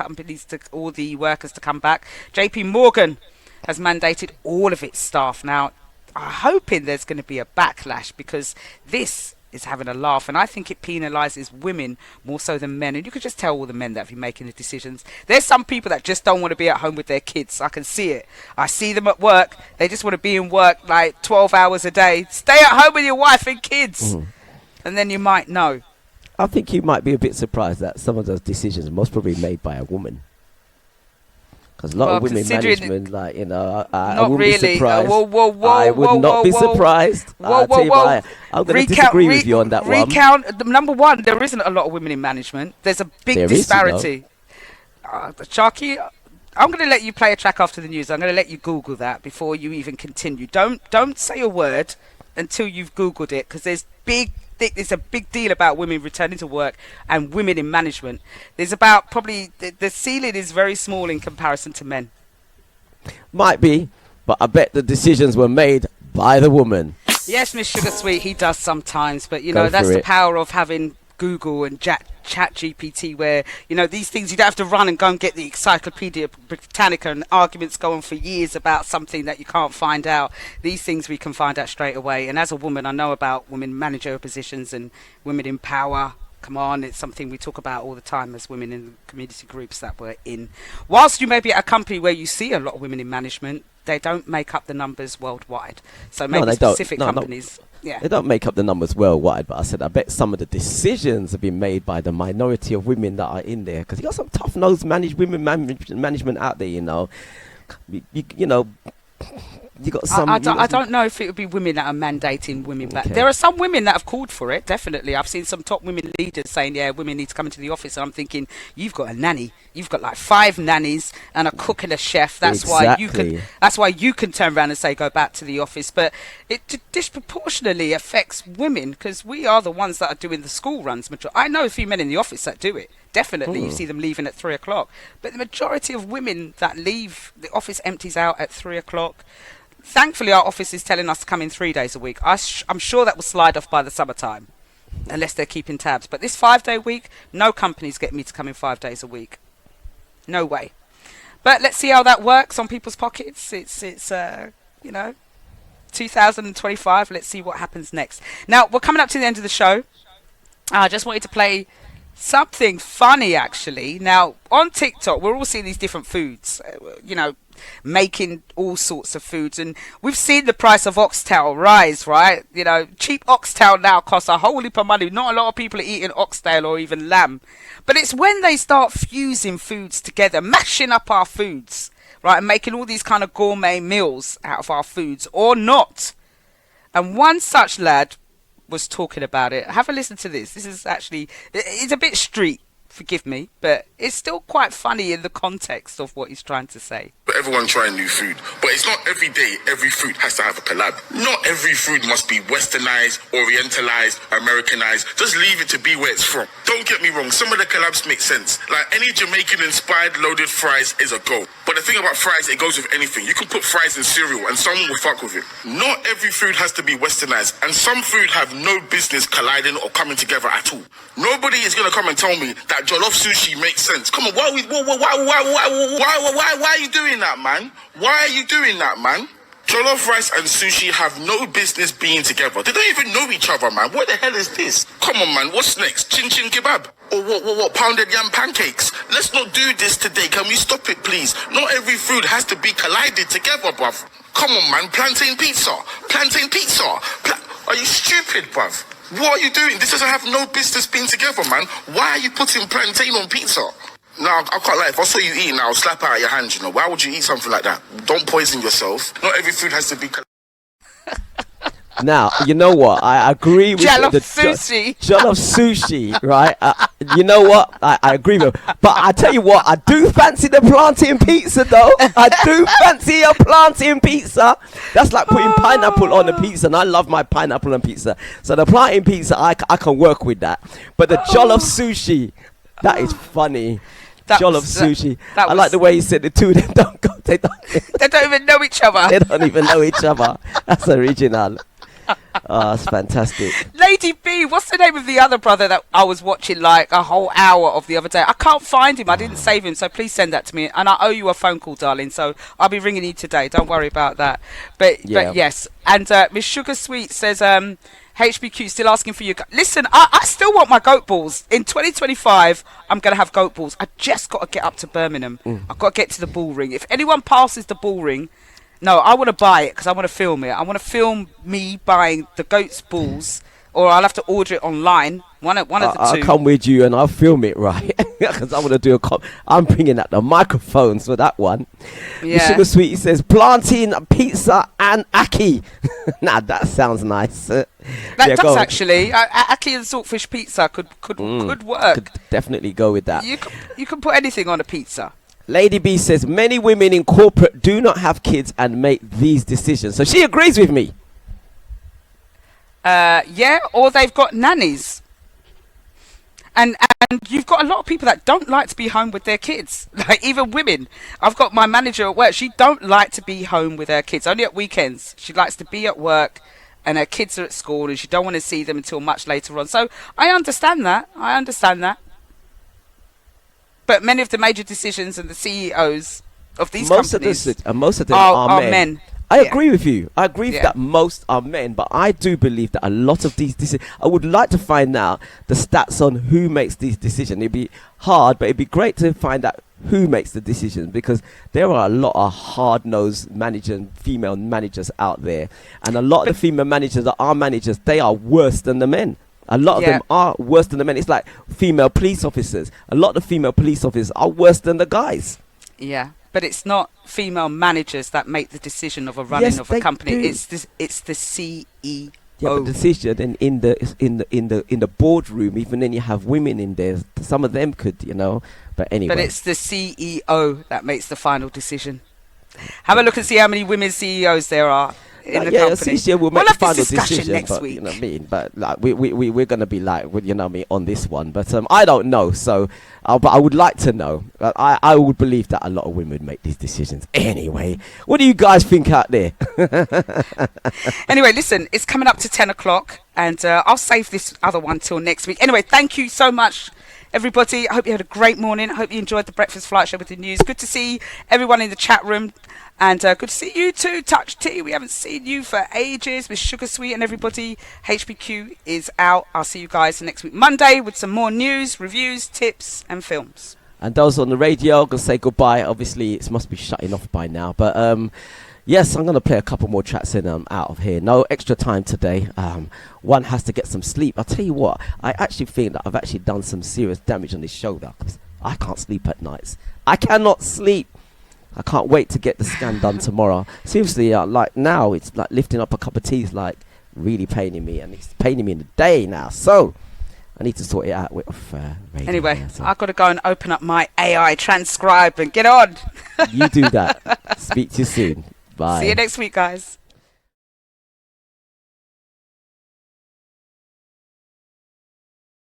all the workers to come back. JP Morgan has mandated all of its staff. Now, I'm hoping there's going to be a backlash, because this is having a laugh, and I think it penalises women more so than men. And you could just tell all the men that have been making the decisions. There's some people that just don't want to be at home with their kids. I can see it. I see them at work. They just want to be in work like 12 hours a day. Stay at home with your wife and kids. And then you might know. I think you might be a bit surprised that some of those decisions are most probably made by a woman. Because a lot of women management, like, I wouldn't be surprised. I would not be surprised. I'm going to disagree with you on that one. Number one, there isn't a lot of women in management. There's a big disparity. Sharky, I'm going to let you play a track after the news. I'm going to let you Google that before you even continue. Don't say a word until you've Googled it, because there's a big deal about women returning to work and women in management. There's about probably the ceiling is very small in comparison to men. Might be, but I bet the decisions were made by the woman. Yes, Miss Sugar Sweet, he does sometimes, but Go that's for the it. power of having Google and Chat GPT, where these things you don't have to run and go and get the Encyclopedia Britannica and arguments go on for years about something that you can't find out. These things we can find out straight away. And as a woman, I know about women managerial positions and women in power. Come on, it's something we talk about all the time as women in community groups that we're in. Whilst you may be at a company where you see a lot of women in management, they don't make up the numbers worldwide. So maybe they don't. specific No, no. companies. Yeah. They don't make up the numbers worldwide, but I said I bet some of the decisions have been made by the minority of women that are in there, because you got some tough-nosed women management out there. You know, you got some. I don't know if it would be women that are mandating women back. Okay. There are some women that have called for it, definitely. I've seen some top women leaders saying, yeah, women need to come into the office. And I'm thinking, you've got a nanny. You've got like 5 nannies and a cook and a chef. That's Exactly. why you can turn around and say, go back to the office. But it disproportionately affects women, because we are the ones that are doing the school runs. I know a few men in the office that do it. Definitely, you see them leaving at 3 o'clock. But the majority of women that leave, the office empties out at 3 o'clock. Thankfully, our office is telling us to come in 3 days a week. I'm sure that will slide off by the summertime, unless they're keeping tabs. But this 5-day week, no companies get me to come in 5 days a week. No way. But let's see how that works on people's pockets. It's 2025. Let's see what happens next. Now, we're coming up to the end of the show. I just wanted to play something funny, actually. Now, on TikTok, we're all seeing these different foods, making all sorts of foods. And we've seen the price of oxtail rise, right? Cheap oxtail now costs a whole heap of money. Not a lot of people are eating oxtail or even lamb. But it's when they start fusing foods together, mashing up our foods, right? And making all these kind of gourmet meals out of our foods, or not. And one such lad was talking about it. Have a listen to this. This is actually, it's a bit street, forgive me, but it's still quite funny in the context of what he's trying to say. But everyone trying new food. But it's not every day every food has to have a collab. Not every food must be westernized, orientalized, Americanized. Just leave it to be where it's from. Don't get me wrong, some of the collabs make sense. Like any Jamaican-inspired loaded fries is a go. But the thing about fries, it goes with anything. You can put fries in cereal and someone will fuck with it. Not every food has to be westernized. And some food have no business colliding or coming together at all. Nobody is going to come and tell me that jollof sushi makes sense. Come on, why are you doing that, man? Why are you doing that, man? Jollof rice and sushi have no business being together. They don't even know each other, man. What the hell is this? Come on, man. What's next? Chin chin kebab? Or what? Pounded yam pancakes? Let's not do this today. Can we stop it, please? Not every food has to be collided together, bruv. Come on, man. Plantain pizza. Plantain pizza. Are you stupid, bruv? What are you doing? This doesn't have no business being together, man. Why are you putting plantain on pizza? No, I can't lie. If I saw you eating, I'll slap out your hand, Why would you eat something like that? Don't poison yourself. Not every food has to be... Now, you know what? I agree with Jollof the sushi. Jollof sushi, right? You know what? I agree with it. But I tell you what, I do fancy the plantain pizza, though. I do fancy a plantain pizza. That's like putting pineapple on a pizza, and I love my pineapple on pizza. So the plantain pizza, I can work with that. But the jollof sushi, that is funny. Jollof sushi. I like the way he said the two of them don't go. They don't even know each other. They don't even know each other. That's original. Oh, that's fantastic. Lady B, what's the name of the other brother that I was watching like a whole hour of the other day? I can't find him. I didn't save him, so please send that to me. And I owe you a phone call, darling, so I'll be ringing you today. Don't worry about that. But yes. And Miss Sugar Sweet says, HPQ still asking for you. Listen, I still want my goat balls. In 2025, I'm going to have goat balls. I just got to get up to Birmingham. I've got to get to the bull ring. If anyone passes the bull ring, no, I want to buy it because I want to film it. I want to film me buying the goat's balls, or I'll have to order it online. One of the two. I'll come with you and I'll film it, right? Because I want to do I'm bringing out the microphones for that one. Yeah. Sugar Sweetie says plantain pizza and ackee. Nah, that sounds nice. That does actually. Ackee and saltfish pizza could work. Could definitely go with that. You can put anything on a pizza. Lady B says many women in corporate do not have kids and make these decisions. So she agrees with me. Yeah, or they've got nannies. And you've got a lot of people that don't like to be home with their kids. Like even women. I've got my manager at work. She don't like to be home with her kids. Only at weekends. She likes to be at work and her kids are at school and she don't want to see them until much later on. So I understand that. But many of the major decisions and the CEOs of these companies most of them are men. I Yeah. agree with you. I agree Yeah. that most are men, but I do believe that a lot of these decisions. I would like to find out the stats on who makes these decisions. It'd be hard, but it'd be great to find out who makes the decisions, because there are a lot of hard-nosed female managers out there, and a lot of the female managers that are managers, they are worse than the men. A lot of them are worse than the men. It's like female police officers. A lot of female police officers are worse than the guys. Yeah, but it's not female managers that make the decision of a running of a company. do. It's the CEO. Yeah, but decision and in the boardroom, even then you have women in there. Some of them could, But anyway. But it's the CEO that makes the final decision. Have a look and see how many women CEOs there are in the company. CCO will make We'll the final have this discussion decision, next but week. you know what I mean. But like we're gonna be like, on this one. But I don't know. So, but I would like to know. I would believe that a lot of women make these decisions anyway. What do you guys think out there? Anyway, listen, it's coming up to 10 o'clock, and I'll save this other one till next week. Anyway, thank you so much, everybody. I hope you had a great morning. I hope you enjoyed the Breakfast Flight Show with the news. Good to see everyone in the chat room. And good to see you too, Touch T. We haven't seen you for ages with Sugar Sweet and everybody. HPQ is out. I'll see you guys next week, Monday, with some more news, reviews, tips, and films. And those on the radio, I'm going to say goodbye. Obviously, it must be shutting off by now. But yes, I'm going to play a couple more tracks and I'm out of here. No extra time today. One has to get some sleep. I'll tell you what, I actually think that I've actually done some serious damage on this shoulder. I can't sleep at nights. I cannot sleep. I can't wait to get the scan done tomorrow. Seriously, like now, it's like lifting up a cup of tea is like really paining me, and it's paining me in the day now. So I need to sort it out with radio. Anyway, Yeah, so I've got to go and open up my AI transcribe and get on. you do that. Speak to you soon. Bye. See you next week, guys.